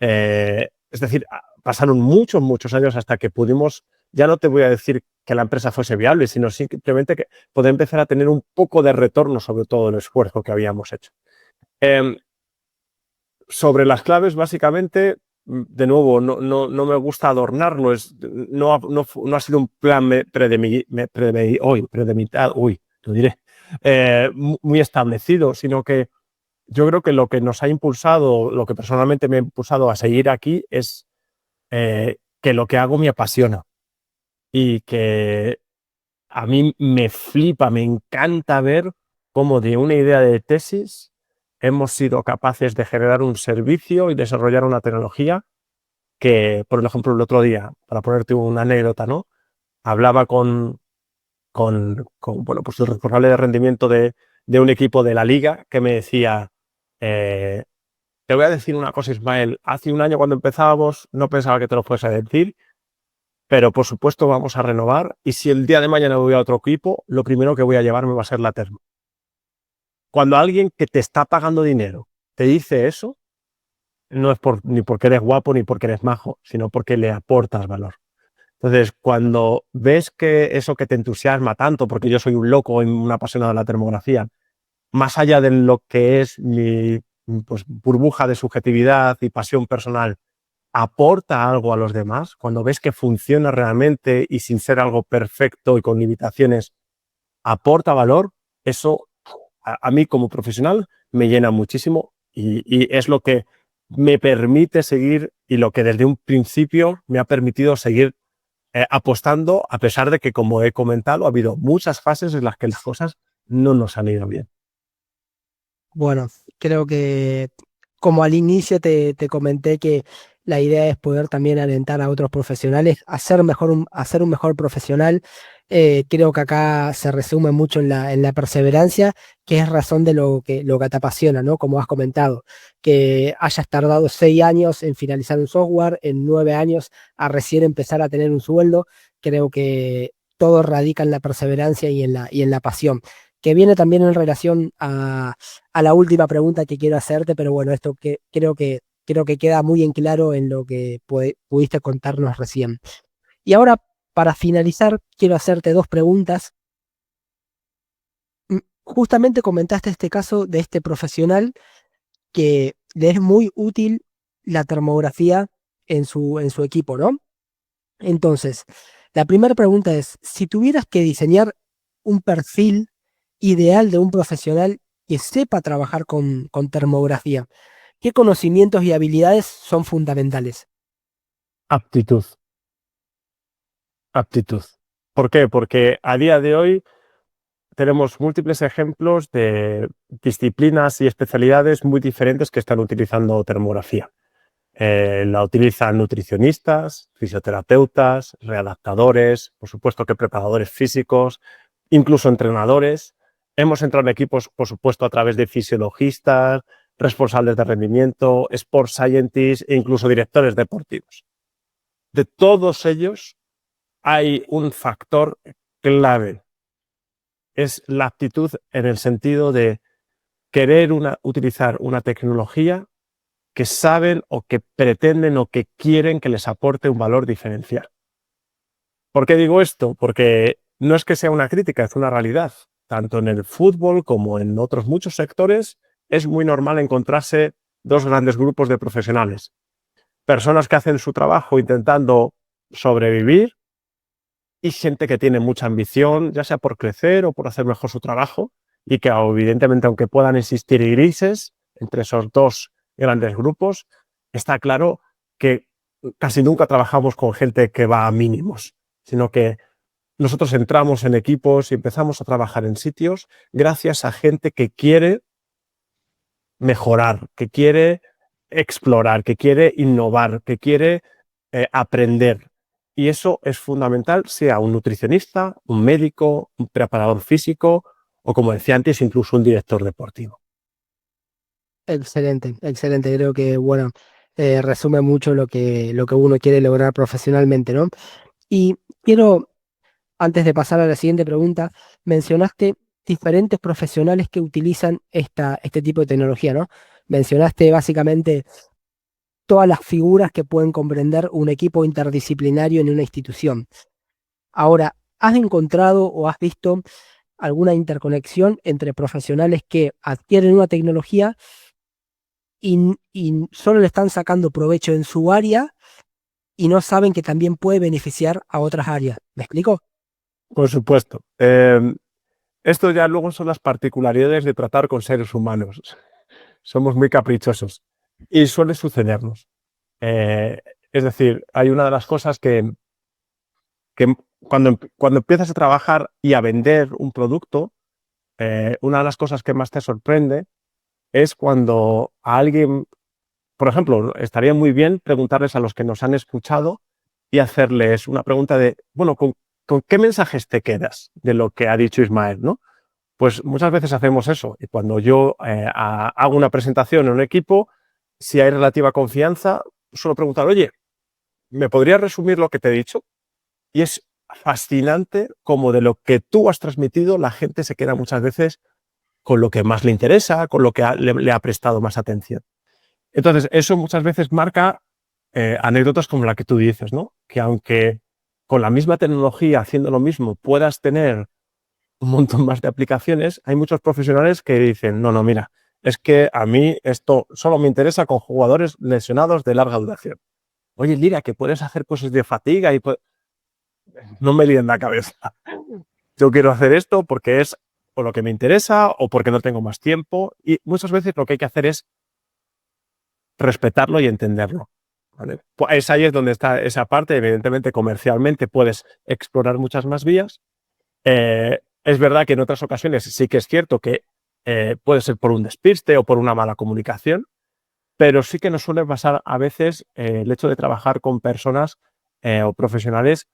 Es decir, pasaron muchos años hasta que pudimos, ya no te voy a decir que la empresa fuese viable, sino simplemente que poder empezar a tener un poco de retorno sobre todo el esfuerzo que habíamos hecho. Sobre las claves, básicamente, de nuevo, no me gusta adornarlo, no ha sido un plan muy establecido, sino que yo creo que lo que nos ha impulsado, lo que personalmente me ha impulsado a seguir aquí es que lo que hago me apasiona y que a mí me flipa, me encanta ver cómo de una idea de tesis hemos sido capaces de generar un servicio y desarrollar una tecnología que, por ejemplo, el otro día, para ponerte una anécdota, ¿no? Hablaba bueno, pues el responsable de rendimiento de un equipo de la liga que me decía, te voy a decir una cosa, Ismael, hace un año cuando empezábamos no pensaba que te lo fuese a decir, pero por supuesto vamos a renovar y si el día de mañana voy a otro equipo, lo primero que voy a llevarme va a ser la termo. Cuando alguien que te está pagando dinero te dice eso, no es ni porque eres guapo ni porque eres majo, sino porque le aportas valor. Entonces, cuando ves que eso que te entusiasma tanto, porque yo soy un loco y un apasionado de la termografía, más allá de lo que es mi burbuja de subjetividad y pasión personal, aporta algo a los demás, cuando ves que funciona realmente y sin ser algo perfecto y con limitaciones, aporta valor, eso a mí como profesional me llena muchísimo y es lo que me permite seguir y lo que desde un principio me ha permitido seguir apostando, a pesar de que, como he comentado, ha habido muchas fases en las que las cosas no nos han ido bien. Bueno, creo que como al inicio te comenté que la idea es poder también alentar a otros profesionales a ser un mejor profesional. Creo que acá se resume mucho en la perseverancia, que es razón de lo que te apasiona, ¿no? Como has comentado, que hayas tardado 6 años en finalizar un software, en 9 años a recién empezar a tener un sueldo. Creo que todo radica en la perseverancia y en la pasión, que viene también en relación a la última pregunta que quiero hacerte, pero bueno, esto que creo que queda muy en claro en lo que pudiste contarnos recién. Y ahora, para finalizar, quiero hacerte dos preguntas. Justamente comentaste este caso de este profesional que le es muy útil la termografía en su equipo, ¿no? Entonces, la primera pregunta es, si tuvieras que diseñar un perfil ideal de un profesional que sepa trabajar con termografía, ¿qué conocimientos y habilidades son fundamentales? Aptitud. Aptitud. ¿Por qué? Porque a día de hoy tenemos múltiples ejemplos de disciplinas y especialidades muy diferentes que están utilizando termografía. La utilizan nutricionistas, fisioterapeutas, readaptadores, por supuesto que preparadores físicos, incluso entrenadores. Hemos entrado en equipos, por supuesto, a través de fisiologistas, responsables de rendimiento, sport scientists e incluso directores deportivos. De todos ellos hay un factor clave. Es la aptitud en el sentido de querer utilizar una tecnología que saben o que pretenden o que quieren que les aporte un valor diferencial. ¿Por qué digo esto? Porque no es que sea una crítica, es una realidad. Tanto en el fútbol como en otros muchos sectores es muy normal encontrarse dos grandes grupos de profesionales. Personas que hacen su trabajo intentando sobrevivir y gente que tiene mucha ambición, ya sea por crecer o por hacer mejor su trabajo y que evidentemente, aunque puedan existir grises entre esos dos grandes grupos, está claro que casi nunca trabajamos con gente que va a mínimos, sino que nosotros entramos en equipos y empezamos a trabajar en sitios gracias a gente que quiere mejorar, que quiere explorar, que quiere innovar, que quiere aprender. Y eso es fundamental, sea un nutricionista, un médico, un preparador físico o, como decía antes, incluso un director deportivo. Excelente, excelente. Creo que, bueno, resume mucho lo que uno quiere lograr profesionalmente, ¿no? Y quiero, antes de pasar a la siguiente pregunta, mencionaste diferentes profesionales que utilizan este tipo de tecnología, ¿no? Mencionaste básicamente todas las figuras que pueden comprender un equipo interdisciplinario en una institución. Ahora, ¿has encontrado o has visto alguna interconexión entre profesionales que adquieren una tecnología y solo le están sacando provecho en su área y no saben que también puede beneficiar a otras áreas? ¿Me explico? Por supuesto. Esto ya luego son las particularidades de tratar con seres humanos. Somos muy caprichosos y suele sucedernos. Eh, es decir, hay una de las cosas que cuando empiezas a trabajar y a vender un producto, una de las cosas que más te sorprende es cuando a alguien, por ejemplo, estaría muy bien preguntarles a los que nos han escuchado y hacerles una pregunta de, bueno, ¿con qué mensajes te quedas de lo que ha dicho Ismael, ¿no? Pues muchas veces hacemos eso. Y cuando yo hago una presentación en un equipo, si hay relativa confianza, suelo preguntar, oye, ¿me podrías resumir lo que te he dicho? Y es fascinante cómo de lo que tú has transmitido, la gente se queda muchas veces con lo que más le interesa, con lo que le ha prestado más atención. Entonces, eso muchas veces marca anécdotas como la que tú dices, ¿no? Que aunque con la misma tecnología, haciendo lo mismo, puedas tener un montón más de aplicaciones, hay muchos profesionales que dicen, no, mira, es que a mí esto solo me interesa con jugadores lesionados de larga duración. Oye, Lira, que puedes hacer cosas de fatiga y no me líen la cabeza. Yo quiero hacer esto porque es o lo que me interesa o porque no tengo más tiempo, y muchas veces lo que hay que hacer es respetarlo y entenderlo, ¿vale? Pues ahí es donde está esa parte. Evidentemente, comercialmente puedes explorar muchas más vías. Es verdad que en otras ocasiones sí que es cierto que puede ser por un despiste o por una mala comunicación, pero sí que nos suele pasar a veces el hecho de trabajar con personas o profesionales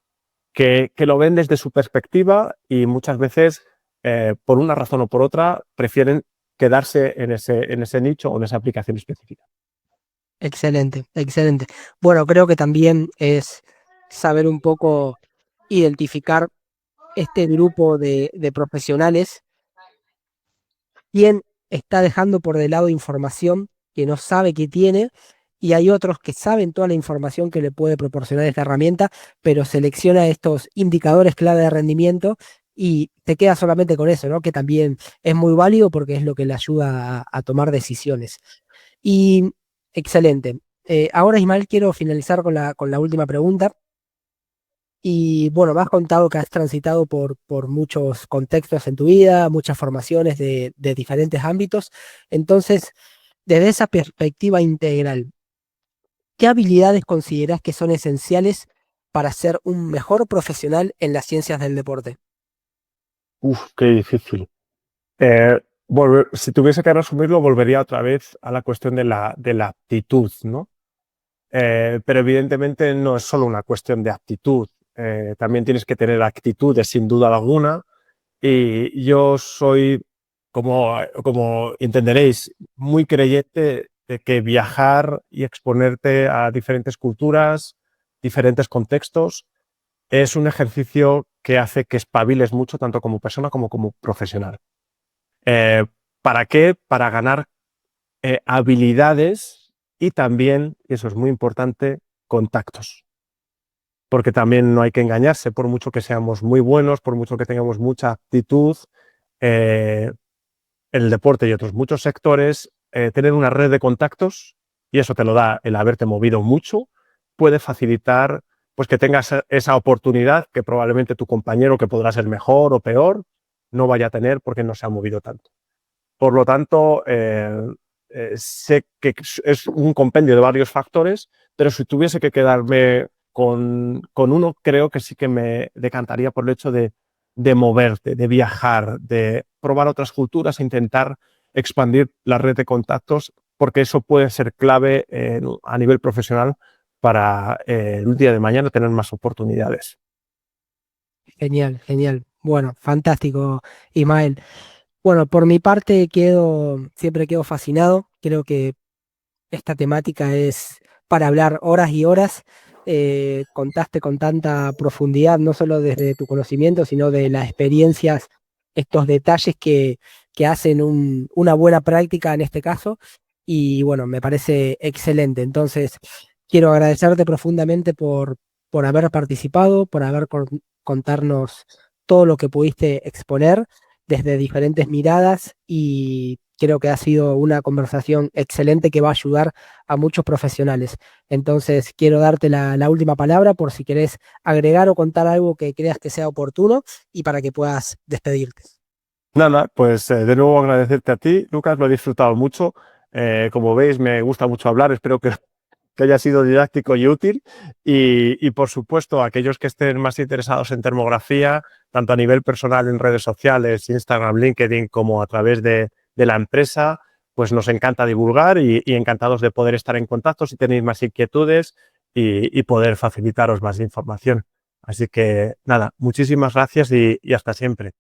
que lo ven desde su perspectiva y muchas veces, por una razón o por otra, prefieren quedarse en ese nicho o en esa aplicación específica. Excelente, excelente. Bueno, creo que también es saber un poco identificar este grupo de profesionales, quién está dejando por de lado información que no sabe que tiene, y hay otros que saben toda la información que le puede proporcionar esta herramienta, pero selecciona estos indicadores clave de rendimiento y te queda solamente con eso, ¿no? Que también es muy válido porque es lo que le ayuda a tomar decisiones. Y excelente. Ahora, Ismael, quiero finalizar con la última pregunta. Y bueno, me has contado que has transitado por muchos contextos en tu vida, muchas formaciones de diferentes ámbitos. Entonces, desde esa perspectiva integral, ¿qué habilidades consideras que son esenciales para ser un mejor profesional en las ciencias del deporte? Uf, qué difícil. Si tuviese que resumirlo, volvería otra vez a la cuestión de la aptitud, ¿no? Pero evidentemente no es solo una cuestión de aptitud. También tienes que tener actitudes, sin duda alguna. Y yo soy, como entenderéis, muy creyente de que viajar y exponerte a diferentes culturas, diferentes contextos, es un ejercicio que hace que espabiles mucho, tanto como persona como profesional. Eh, ¿Para qué? Para ganar habilidades y también, y eso es muy importante, contactos. Porque también no hay que engañarse, por mucho que seamos muy buenos, por mucho que tengamos mucha aptitud, en el deporte y otros muchos sectores, tener una red de contactos, y eso te lo da el haberte movido mucho, puede facilitar pues que tengas esa oportunidad que probablemente tu compañero, que podrá ser mejor o peor, no vaya a tener porque no se ha movido tanto. Por lo tanto, sé que es un compendio de varios factores, pero si tuviese que quedarme con uno, creo que sí que me decantaría por el hecho de moverte, de viajar, de probar otras culturas, e intentar expandir la red de contactos, porque eso puede ser clave a nivel profesional para el día de mañana tener más oportunidades. Genial, genial. Bueno, fantástico, Ismael. Bueno, por mi parte siempre quedo fascinado. Creo que esta temática es para hablar horas y horas. Contaste con tanta profundidad, no solo desde tu conocimiento, sino de las experiencias, estos detalles que hacen una buena práctica en este caso. Y bueno, me parece excelente. Entonces, quiero agradecerte profundamente por haber participado, por contarnos todo lo que pudiste exponer desde diferentes miradas y creo que ha sido una conversación excelente que va a ayudar a muchos profesionales. Entonces, quiero darte la última palabra por si querés agregar o contar algo que creas que sea oportuno y para que puedas despedirte. Nada, pues de nuevo agradecerte a ti, Lucas, lo he disfrutado mucho. Como veis, me gusta mucho hablar, espero que haya sido didáctico y útil. Y, por supuesto, aquellos que estén más interesados en termografía, tanto a nivel personal en redes sociales, Instagram, LinkedIn, como a través de la empresa, pues nos encanta divulgar y encantados de poder estar en contacto si tenéis más inquietudes y poder facilitaros más información. Así que nada, muchísimas gracias y hasta siempre.